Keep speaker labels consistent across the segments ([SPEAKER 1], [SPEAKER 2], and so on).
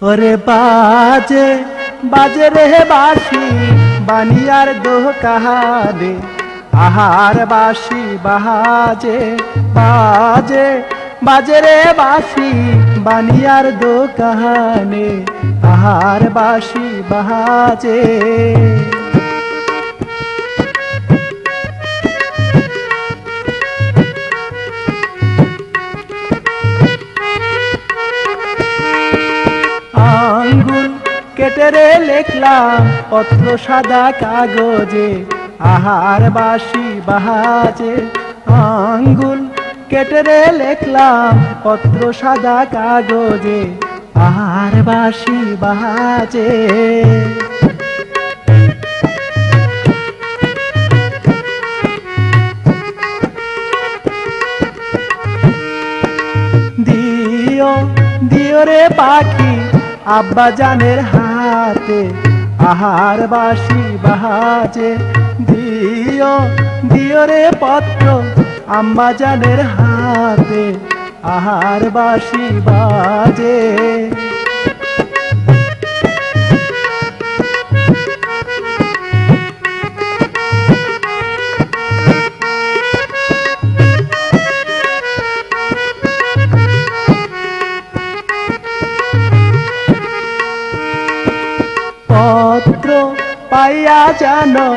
[SPEAKER 1] ওরে বাজে বাজে রে বাঁশি বানিয়ার দোহ কাহানে আহার বাঁশি বাজে বাজে বাজে রে বাঁশি বানিয়ার দো কাহানে আহার বাঁশি বাজে আঙ্গুল কেটে রে লিখলাম পত্র সাদা কাগজে আহার বাঁশি বাজে আঙ্গুল কেটে রে লিখলাম পত্র সাদা কাগজে আহার বাঁশি বাজে দিও দিও রে পাখি আব্বা জানের হাতে আহার বাঁশি বাজে দিও দিও রে পত্র আম্মা জানের হাতে আহার বাঁশি বাজে পত্র পাইয়া জানো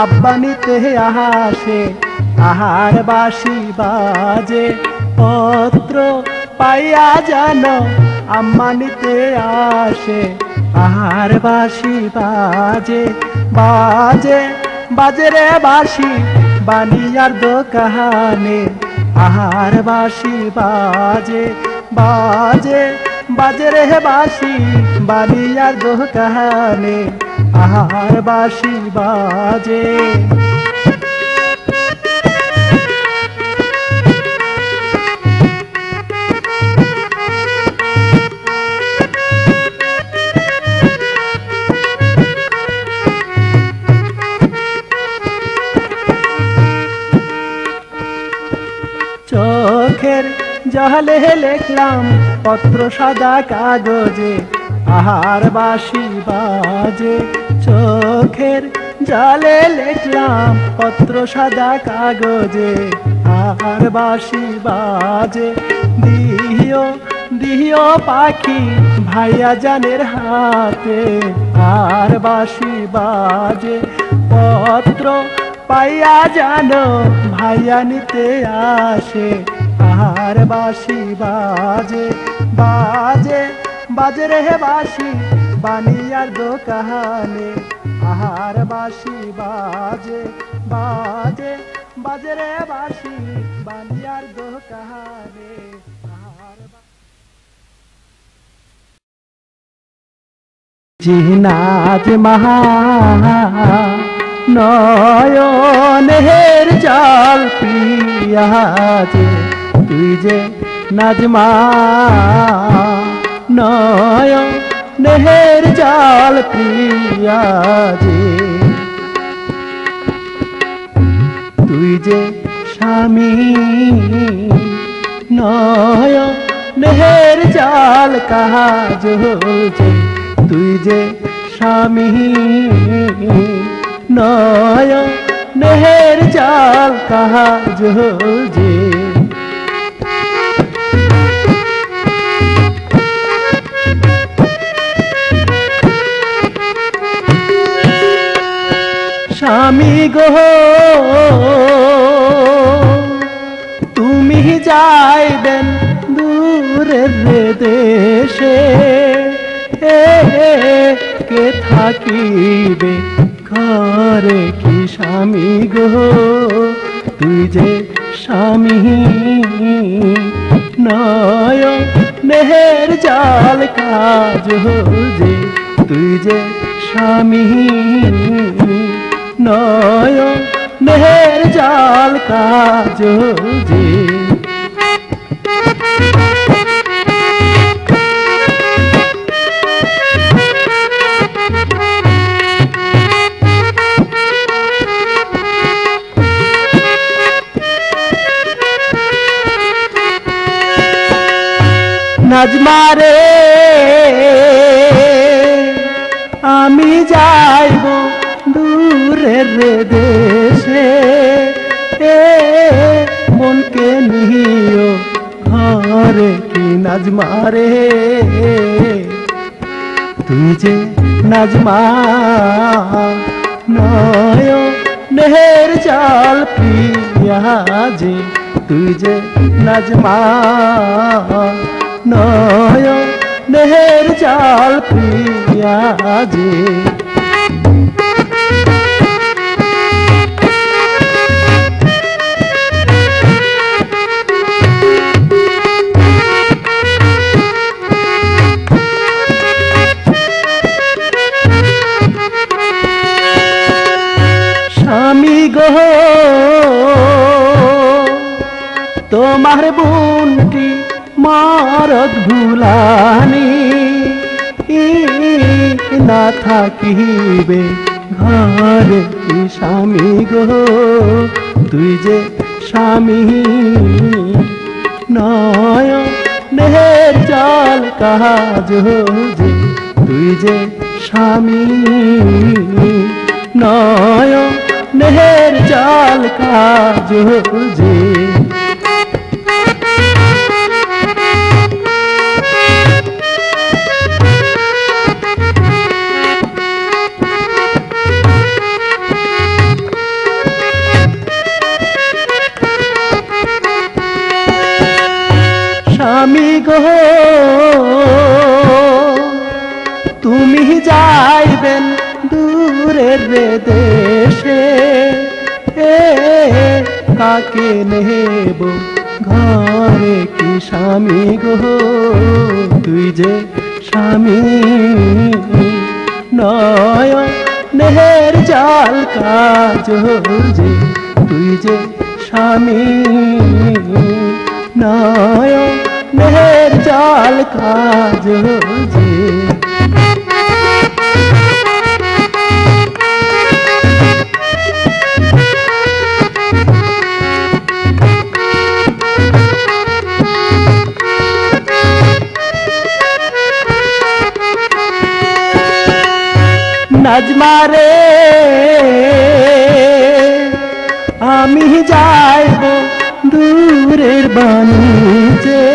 [SPEAKER 1] আব্বা নিতে আসে আহার বাঁশি বাজে পত্র পাইয়া জানো আম্মা নিতে আসে আহার বাঁশি বাজে বাজে বাজে রে বাঁশি বানিয়ার দোকানে আহার বাঁশি বাজে বাজে বাজে রে বাঁশি বানিয়ার দোকানে আহার বাঁশি বাজে চোখের জলে লিখলাম পত্র সাদা কাগজে আহার বাঁশি বাজে চোখের জলে লিখলাম পত্র সাদা কাগজে আহার বাঁশি বাজে দিও দিও পাখি ভাইয়া জানের হাতে আহার বাঁশি বাজে পত্র পাইয়া জানো ভাইয়া নিতে আসে আহার বাঁশি বাজে বাজে বাজে রে বাঁশি বানিয়ার দোকানে আহার বাঁশি বাজে বাজে বাজে রে বাঁশি বানিয়ার দোকানে আহার জিনাজ মহা নয়নের জল প্রিয়াজে তুই যে নাজমা নয়নের জল প্রিয়াজে তুই যে স্বামী নয়নের জল কাজল যে তুই যে স্বামী নয়নের জল কাজল যে স্বামী গো তুমি যাইবেন দূরের দেশে কে থাকিবে ঘরে কি স্বামী গো তুই যে স্বামী নয়নের জল কাজল যে তুই যে স্বামী নয়নের জল কাজল যে নাজমারে আমি যাইব দূরের দেশে মনকে নিও ঘরে কি নাজমারে তুই যে নাজমা নয় নেহের জল পিয়া যে তুই যে নাজমা নয় নেহের জল পিয়া যে স্বামী গো তোমার বুনটি মারদ ভুলানি না থাকিবে ঘরে কি স্বামী গো তুই যে স্বামী নয় নেহের জল কাজ যে তুই যে স্বামী নয় নেহের জল কাজ যে স্বামী গো তুমি যাইবেন দূরের দেশে কাকে নেব ঘরে কি স্বামী গো তুই যে স্বামী নয় নেহের জল কাজ যে তুই যে স্বামী নয় নেহের জল কাজ যে নাজমারে আমি যাইব দূরের বাণিজ্যে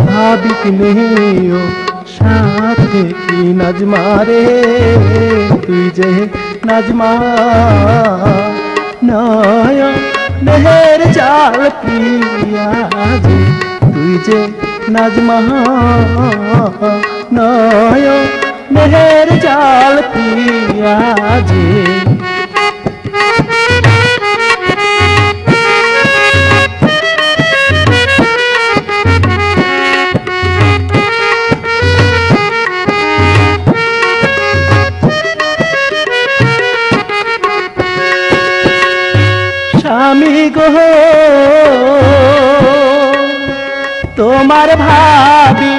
[SPEAKER 1] ভাবিক নেও সাথে কি নাজমারে তুই যে নাজমা নয় নেহের জল পিয়া যে তুই যে নাজমা নয় নেহের জল পিয়া যে স্বামী গো তোমার ভাবি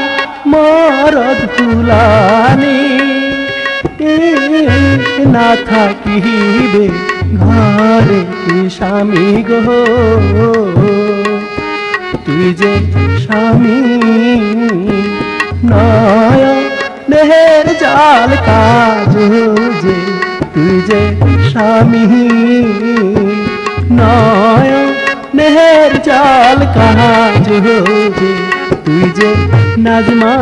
[SPEAKER 1] মরদ ভুলানি না থাকিবে ঘরে কি স্বামী গো তুই যে স্বামী নয় নেহের জল কাজ যে তুই যে স্বামী নয় নেহের জল কাজ যে তুই যে নাজমা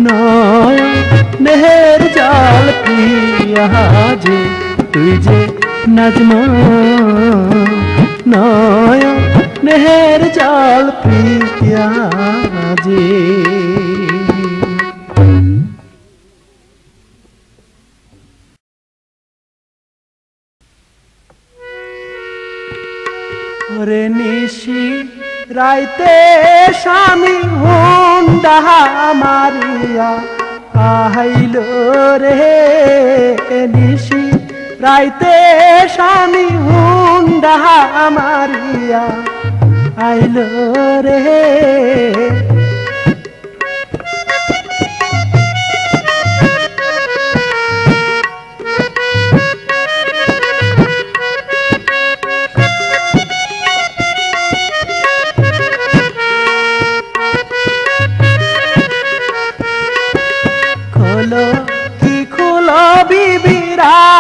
[SPEAKER 1] নয় নেহের জল পিয়া যে তুই যে নাজমা নয় নেহের জল পিয়া যে ওরে নিশি রাইতে স্বামী হুন্ডা মারিয়া আইল রে নিশি রাইতে স্বামী হুন্ডা মারিয়া আইল রে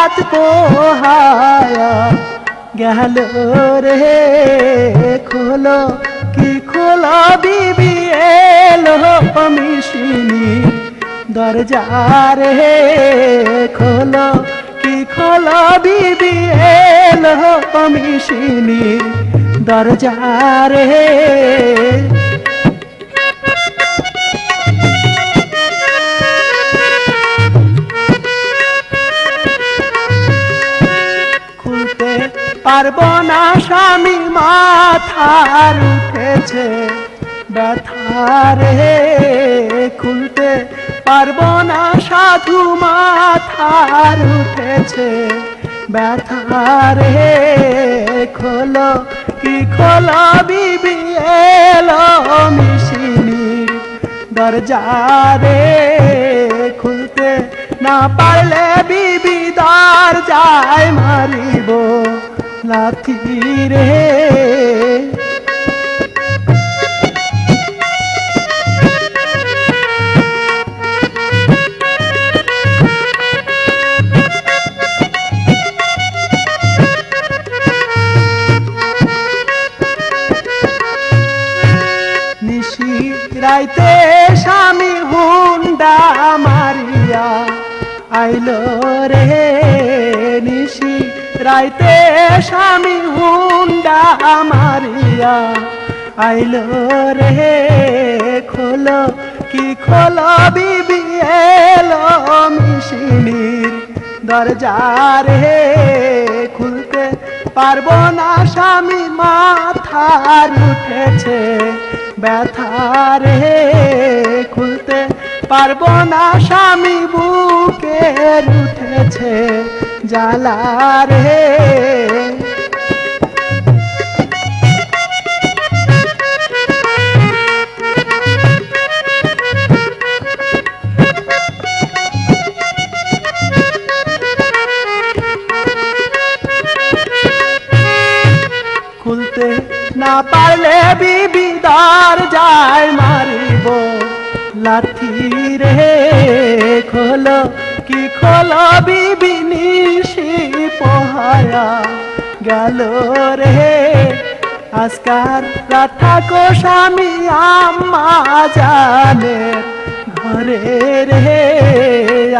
[SPEAKER 1] রাত পোহায়া গেল রে খোলো কি খোলো বিবি এলো মিশিনি দরজা রে খোলো কি খোলো বিবি এলো মিশিনি দরজা রে খুলতে পারবো না স্বামী মাথার উঠেছে ব্যথা রে খুলতে পারবো না সাধু মাথার উঠেছে ব্যথা রে খোলো কি খোলো বিবি এলো মিশিনির দরজা রে খুলতে না পারলে বিবি দরজায় মারিব লাথি রে রাইতে স্বামী হুন্ডা মারিয়া আইলো রে নিশি রাইতে স্বামী হুন্ডা মারিয়া আইলো রে খোলো কি খোলো বিবি এলো মিশিনির দরজা রে খুলতে পারবো না স্বামী মাথার উঠেছে ব্যথা রে খুলতে পারবো না স্বামী বুকের উঠেছে জ্বালা রে খুলতে না পারলে বিবি দরজায় মারিব লাথি রে খোলো কি খোলো বিবি নিশি পোহায়া গেল রে আজকার রাত কো স্বামী আম্মা জানে ঘরে রে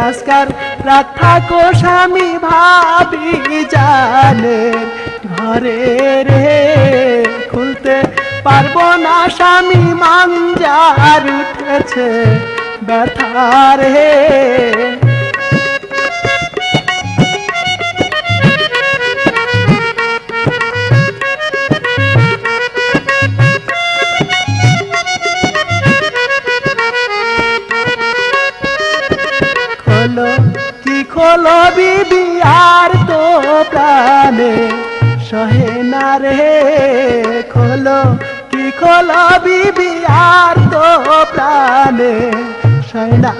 [SPEAKER 1] আজকার রাত কো স্বামী ভাবি জানে ঘরে রে খুলতে পারবো না স্বামী মাঞ্জার উঠেছে ব্যথা রে খোলো কি খোলো বিবি আর তো প্রাণে সহে না রে খোলো কি খোলো বিবি আর তো প্রাণে সহে না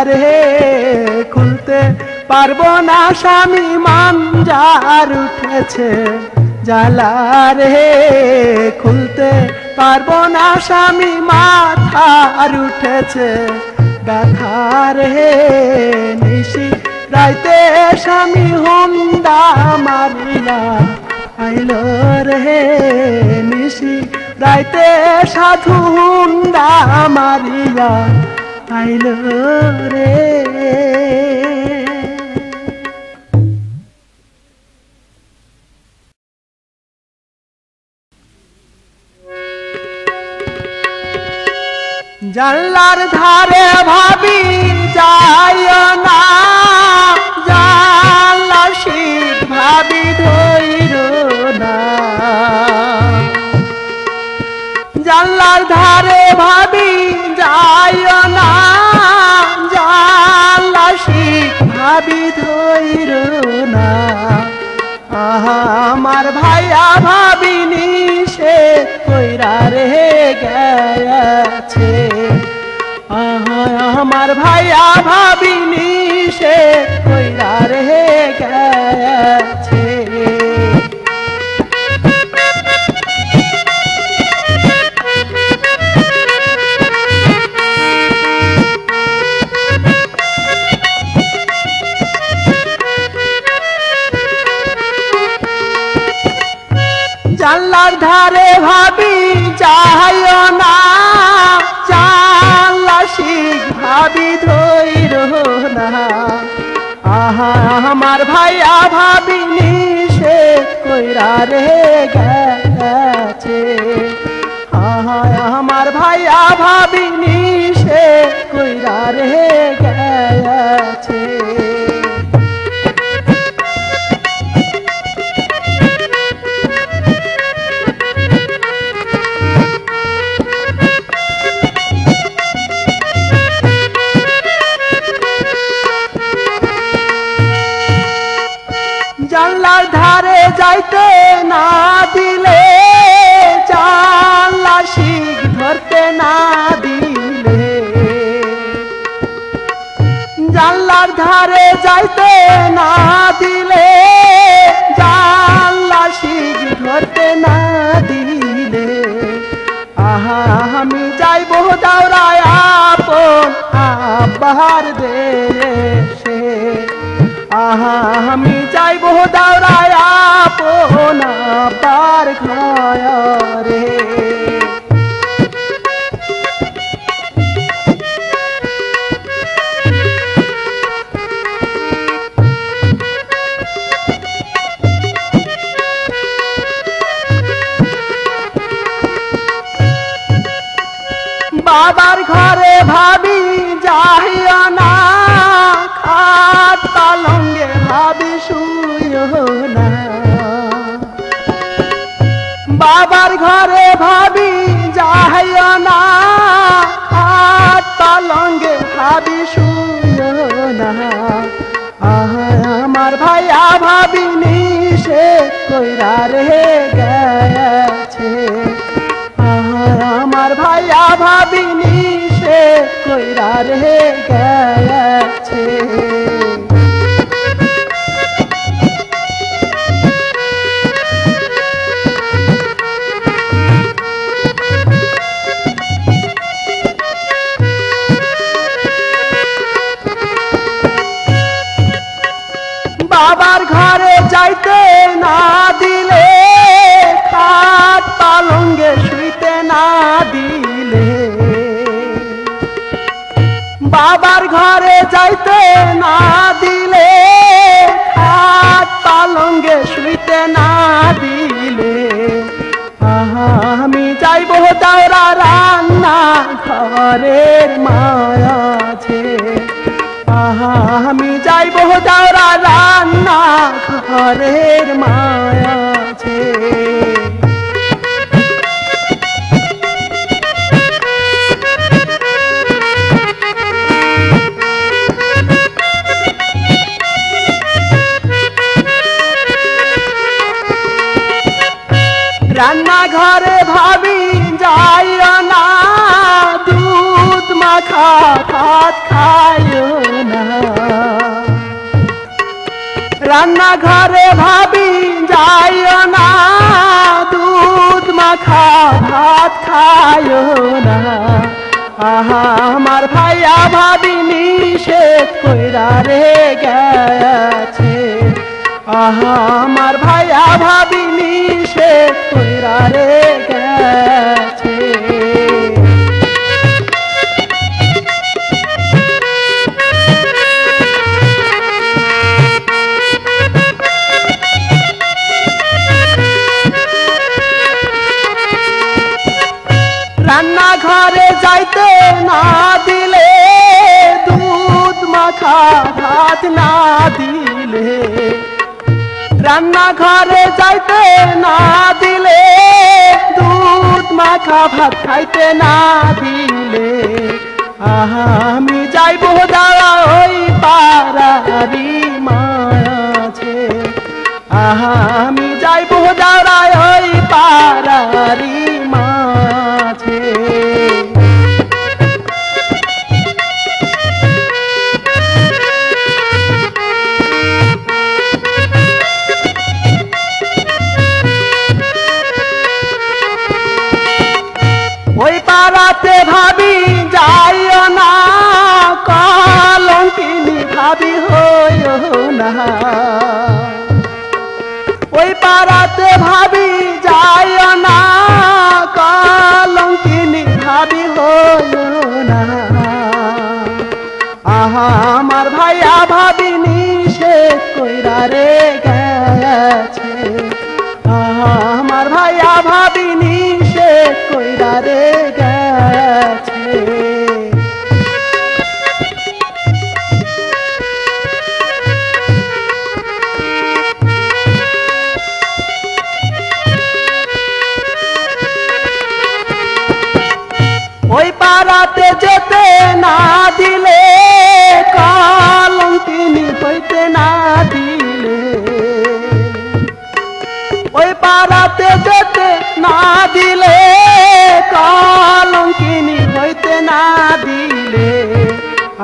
[SPEAKER 1] রে খুলতে পারবো না স্বামী মাঞ্জার উঠেছে জ্বালা রে খুলতে পারবো না স্বামী মাথার উঠেছে ব্যথা রে নিশি রাইতে স্বামী হুন্ডা মারিয়া আইলো রে নিশি রাইতে সাধু হুন্ডা মারিয়া আইলো রে জানলার ধারে ভাবি যাইও না জানলা শীত ভাবি ধইর না জানলার ধারে ভাবি যাইও না জানলা শীত ভাবি ধইর না আমার ভাইয়া ভাবিনি সে কইরা রে গেছে আমার ভাইয়া ভাবিনি সে কইরা রে গেছে জানলার ধারে ভাবি যাইও না, জানলা শিখ ভাবি ধৈর না। আহা আমার ভাইয়া ভাবি নিষেধ কইরা রে গেছে। আহা আমার ভাইয়া ভাবি নিষেধ কইরা রে গেছে। জানলার ধারে যাইতে না দিলে, জানলা শিখ ধরতে না দিলে। জানলার ধারে যাইতে না দিলে, জানলা শিখ ধরতে না দিলে। আহা আমি যাইব দাওরায় আপন আব্বার দেশে। আহা আমি যাইব দাওরায় আপন আব্বার ঘরে। বাবার ঘরে ভাবি যাইও না, খাট পালঙ্গে ভাবি শুইও না। বাবার ঘরে ভাবি যাইও না, খাট পালঙ্গে ভাবি শুইও না। আহা আমার ভাইয়া ভাবি নিষেধ কইরা রে গেছে। আমার ভাইয়া ভাবি নিষেধ কইরা রে গেছে। বাবার ঘরে যাইতে না দিলে, খাট পালঙ্গে শুইতে না দিলে। বাবার ঘরে যাইতে না দিলে, খাট পালঙ্গে শুইতে না দিলে। আহা আমি যাইব দাওরা রান্না ঘরের মায়াছে। আহা আমি যাইব দাওরা রান্না ঘরের মায়াছে। রান্না ঘরে ভাবি যাইও না, দুধ মাখা ভাত খাইও না। রান্না ঘরে ভাবি যাইও না, দুধ মাখা ভাত খাইও না। আহা আমার ভাইয়া ভাবি নিষেধ কইরা রে গেছে। আহা আমার ভাইয়া ভাবি নিষেধ কইরা রে গেছে। রান্না ঘরে যাইতে না দিলে, দুধ মাখা ভাত না দিলে। রান্না ঘরে যাইতে না দিলে, দুধ মাখা ভাত খাইতে না দিলে। আহা আমি যাইব দাওরা ওই পাড়ারি মায়াছে। আহা আমি যাইব দাওরা ওই পাড়ারি মাছে। ওই পাড়াতে ভাবি যাইও না, কলঙ্কিনী ভাবি হইও না। ওই পাড়াতে ভাবি যাইও ওই পাড়াতে যেতে না দিলে কলঙ্কিনী হইতে না দিলে ওই পাড়াতে যেতে না দিলে কলঙ্কিনী হইতে না দিলে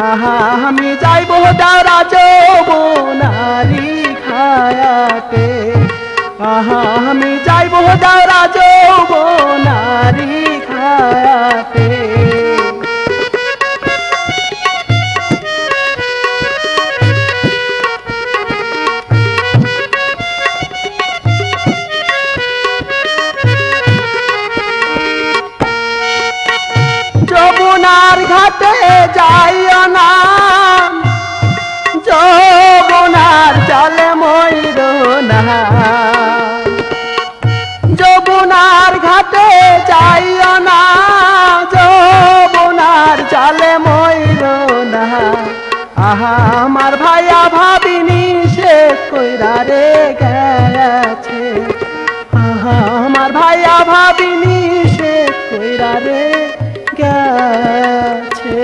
[SPEAKER 1] আহা আমি যাইব দারা যৌবনারি খায়াতে আহা আমি যাইব দারা যৌবনারি খায়াতে যমুনার ঘাটে যাইও না যমুনার জলে মইর না যমুনার ঘাটে যাইও না যমুনার জলে মইর না আহা আমার ভাইয়া ভাবিনি সে কইরা রে গেছে আহা আমার ভাইয়া ভাবিনি সে কইরা রে গেছে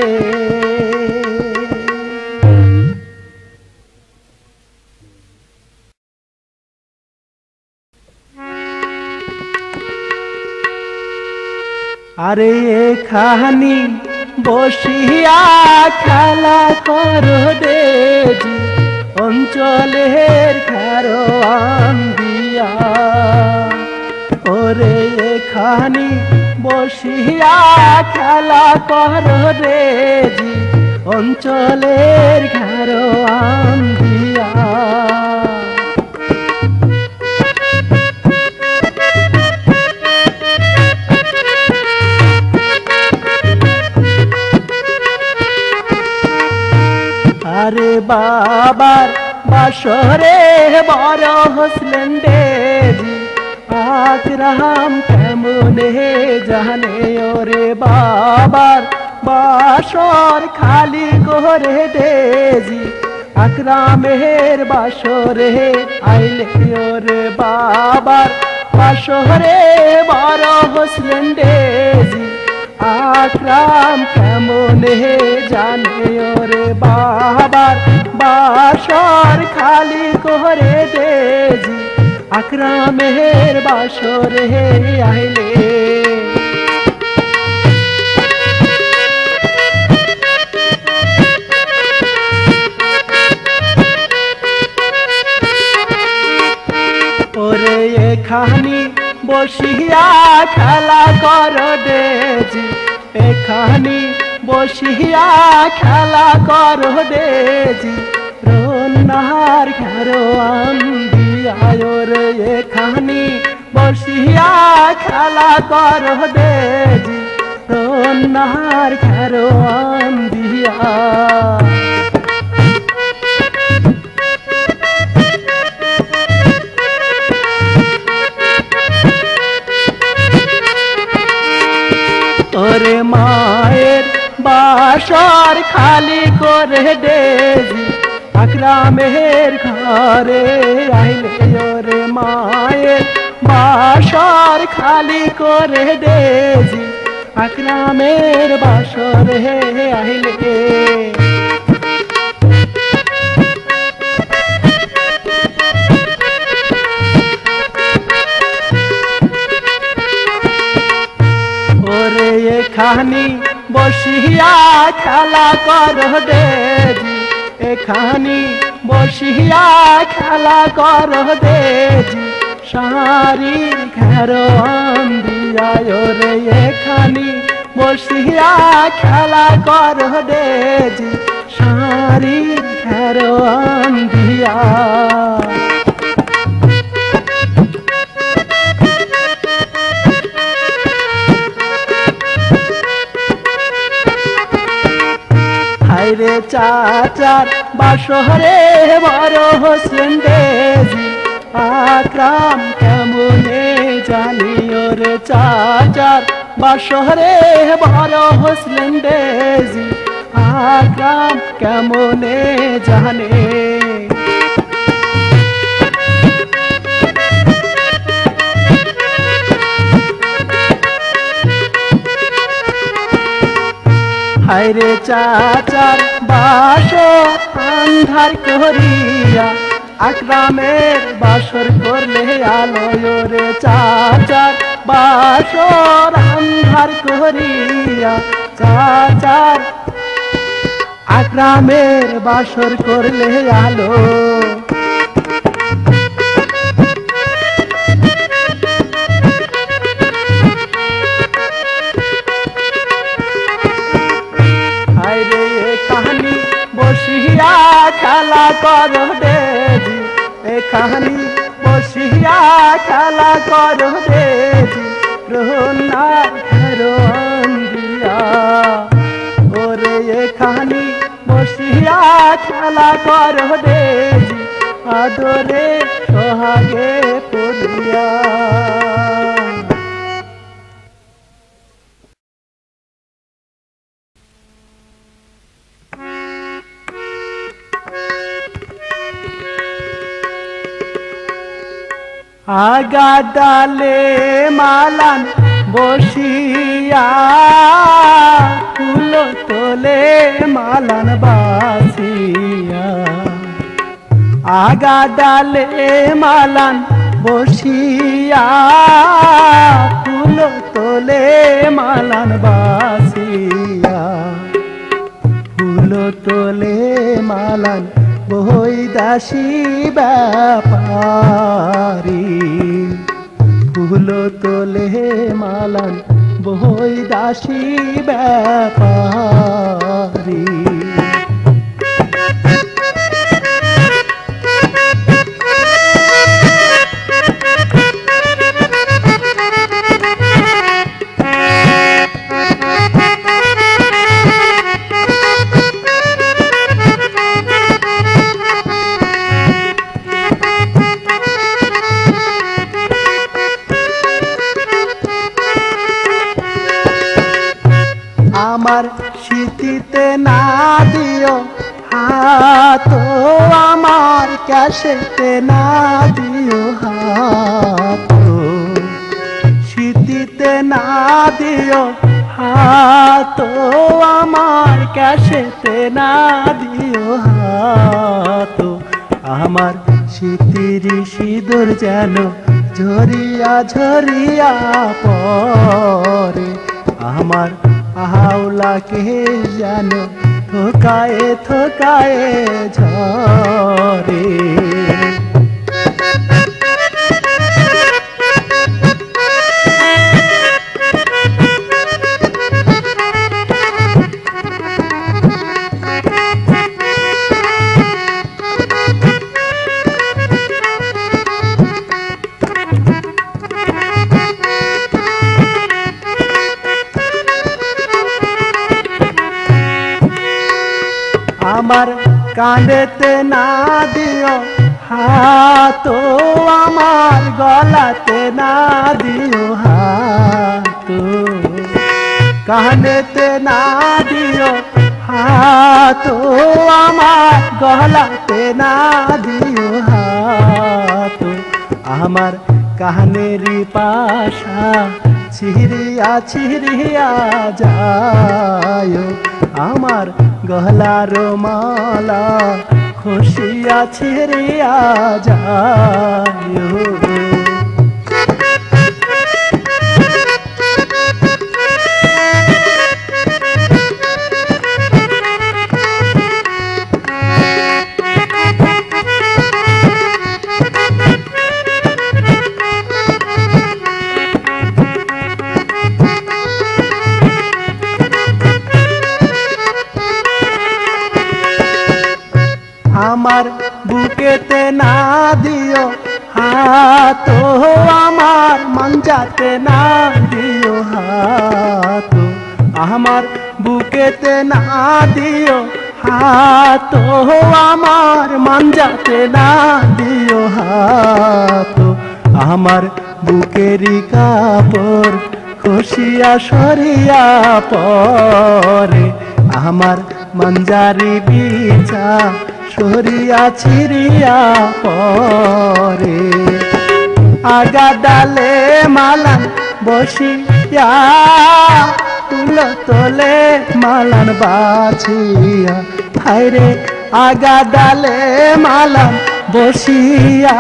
[SPEAKER 1] আরে এখানি বসিয়া খেলা করো দেজি অঞ্চলের খারোয়ান দিয়া ওরে এখানি বসিয়া খেলা করো দেজি অঞ্চলের খারোয়ান দিয়া আরে বাবার বাসরে বড় হসলেন দেজি আকরাম কেমনে জানে ওরে বাবার বাসর খালি করে দেজি আকরামের বাসরে আইলে ওরে বাবার বাসরে বড় হসলেন দেজি আকরাম কেমনে জানে ওরে বাবার বাসর খালি করে দেজি আকরামের বাসরে আইলে ওরে এখানি বসিয়া খেলা কর দেজি এখানি বসিয়া খেলা কর দেজি রন্নার খারোয়ান দিয়া রে এখানি বসিয়া খেলা কর দেজি রন্নার খারোয়ান দিয়া ওরে মায়ের বাসর খালি করে দেজি আকরামের ঘরে আইলে ওরে মায়ের বাসর খালি করে দেজি আকরামের বাসরে আইলে ওরে এখানি বসিয়া খেলা কর দেজি এখানি বসিয়া খেলা কর দেজি সারির খারোয়ান দিয়া রে এখানি বসিয়া খেলা কর দেজি সারির খারোয়ান দিয়া রে চাচার বাসরে বড় হোসেন দেজি আকরাম কেমনে জানিও রে চাচার বাসরে বড় হোসেন দেজি আকরাম কেমনে জানে হায়রে চাচার বাসর আন্ধার করিয়া আকরামের বাসর করলে আলোয় রে চাচার বাসর আন্ধার করিয়া চাচার আকরামের বাসর করলে আলো হায়রে কাহানি বসিয়া খেলা করো দেজি এ কাহানি বসিয়া খেলা করো দেজি রোনার ঘরন দিয়া ওরে এ কাহানি বসিয়া খেলা করো দেজি আদরে সোহাগে পড়িয়া আগা ডালে মালান বসিয়া ফুল তোলে মালান বাসিয়া আগা ডালে মালান বসিয়া ফুল তোলে মালান বাসিয়া ফুল তোলে মালান বই দাসী ব্যাপারি ফুল তোলে মালান বই দাসী ব্যাপারি আমার শীতিতে না দিও হাত আমার ক্যাশেতে না দিও হাত শীতিতে না দিও হাত আমার ক্যাশেতে না দিও হাত আমার শীতির সিঁদুর যেন ঝরিয়া ঝরিয়া পরে আমার আহাওলাকে যেন থোকায়ে থোকায়ে ঝরে আমার কাঁধেতে না দিও হাত আমার গলাতে না দিও হাত কাঁধেতে না দিও হাত আমার গলাতে না দিও হাত আমার কাহনেরি পাশা ছিড়িয়া ছিড়িয়া যায় আমার গলার মালা খুশিয়া ছিড়িয়া যায় আমার বুকেতে না দিও হাত আমার মঞ্জাতে না দিও হাত আমার বুকেতে না দিও হাত আমার মঞ্জাতে না দিও হাত আমার বুকেরি কাপড় খুশিয়া সরিয়া পরে আমার মঞ্জারি বিছা সরিয়া ছিড়িয়া পরে আগা ডালে মালান বসিয়া ফুল তোলে মালান বাছিয়া হায়রে আগা ডালে মালান বসিয়া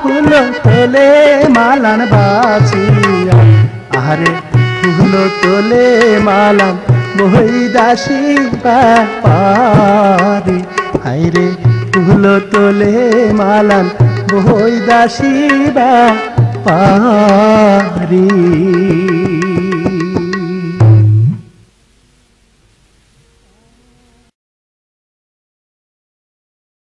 [SPEAKER 1] ফুল তোলে মালান বাছিয়া আহারে ফুল তোলে মালান বহিদাসী ব্যাপারে হায়রে ফুল তোলে মালান বহিদাসী ব্যাপারে